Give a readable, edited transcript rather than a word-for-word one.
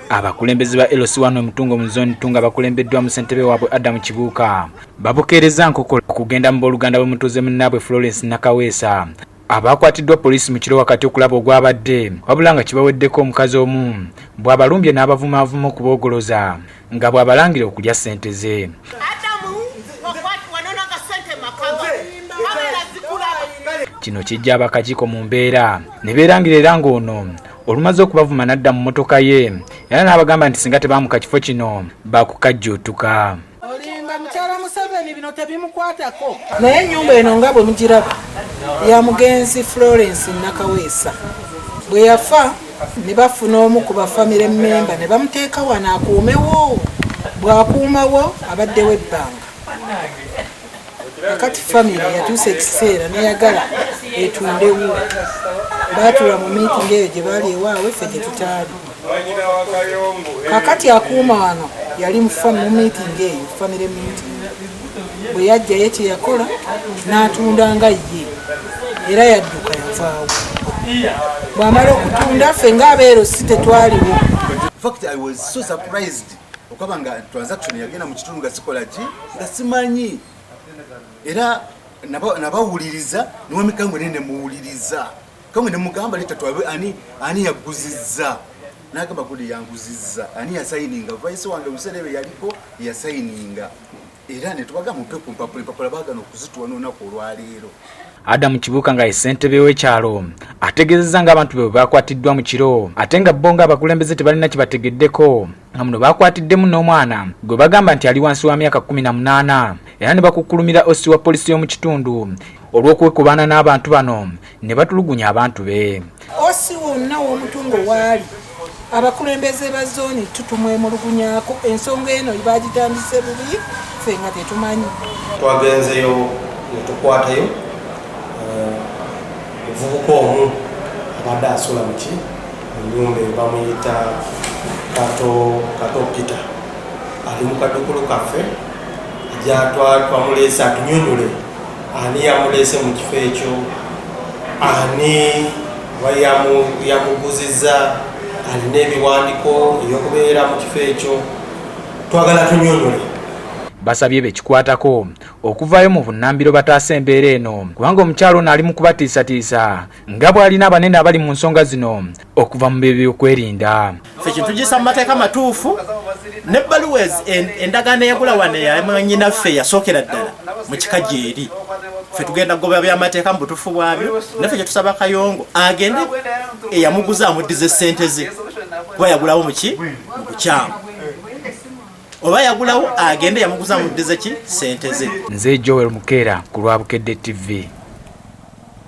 Abakulembeze ba LC1 Mutungo mu zone Tunga bakulembeddwa mu ssentebe waabwe Adam Kibuuka babukeereza nkoko okugenda mu booluganda bw'omutuuze munnaabwe Florence Nakaweesa abakwatiddwa poliisi mu kiro wakati okulaba ogwabadde wabula nga kibaweddeko omukazi omu bw'abalumbye n'abavumaavuma okuboogoloza nga bw'abalangira okulya ssente ze. Kino kijja abakakiiko mu mbeera ne beerangira era ng'ono olumaze okubavuma nadda mu mmotoka ye era n'abagamba nti singa tebaamuka kifo kino baakukajjuutuka. Olimba mukyala Museveni bino tebimukwatako. Naye ennyumba eno nga bwe mugiraba ya mugenzi Florence Nakaweesa. Bwe yafa ne bafuna omu ku bafamire mmemba ne bamuteeka wano akuumewo. Bw'akuumawo abaddewo ebbanga. Akati famire yatuuse ekiseera neyagala etundewo. Baatula mu meeting eyo gye baali ewaabwe ffe gye tutaali. Kakati akuuma wano yali mu meeting eyo, famire meeting. Bwe yajjayo kye yakola n'atunda nga ye era yadduka yavaawo. Bw'amala okutunda ffe ng'abeero si tetwaliwo. In fact, I was so surprised. Okaba nga transaction yagenda mu kitundu nga sikola ki nga simanyi. Era nabawuliriza niwe mikango nene muwuliriza. Kamwe ne mugamba leta twabe ani yaguzizza. Nagamba kuli yanguzizza. Ani ya signinga vice wange muserebe yaliko ya signinga. Era ne tubaga mu pepo mpapula bagano kuzitwa n'onako olwaleero. Adam Kibuuka nga ssentebe w'ekyalo ategeezezza ng'abantu be baakwatiddwa mu kiro ate nga bo ng'abakulembeze tebalina kibategeddeko nga muno baakwatiddemu n'omwana gwe bagamba nti ali wansi wa myaka 18 era ne bakukkulumira osi wa poliisi y'omu kitundu olw'okwekubaana n'abantu bano ne batulugunya abantu be. Osi wonna w'omutungo waali abakulembeze ba zooni tutumwemulugunyaako ensonga eno baagitandise bubi ffe nga tetumanyi. Twagenzeyo ne tukwatayo muvubuka omu abadde asula muki ennyumba bamuyita kato Peter ali mu kaduukulu kaffe ajja twamuleese atunyonyole ani yamuleese mu kifo ekyo, ani yamuguzizza, alina ebiwandiiko ebyokubeera mu kifo ekyo, twagala tunyonyole. Basabye bekikwatako okuvaayo mu bunnambiro bataasa embeera eno kubanga omukyalo ono ali mu kubatiisatiisa nga bw'alina abanene abali mu nsonga zino okuva mu by'okwerinda. Ffe kintu gisa mu mateeka matuufu n'ebbaluwa endagaano eyagula wano yamanyinaffe yasookera ddala mu kika gyeri. Ffe tugenda kugoba by'amateeka mu butuufu bwabyo naffe kye tusaba Kayongo agende eyamuguza amuddize ssente ze kuba yagulawo muki mu bukyamu. Oba yagulawo agende yamuguza muddize ki ssente ze. Nze Joel Mukeera ku lwa Bukedde TV.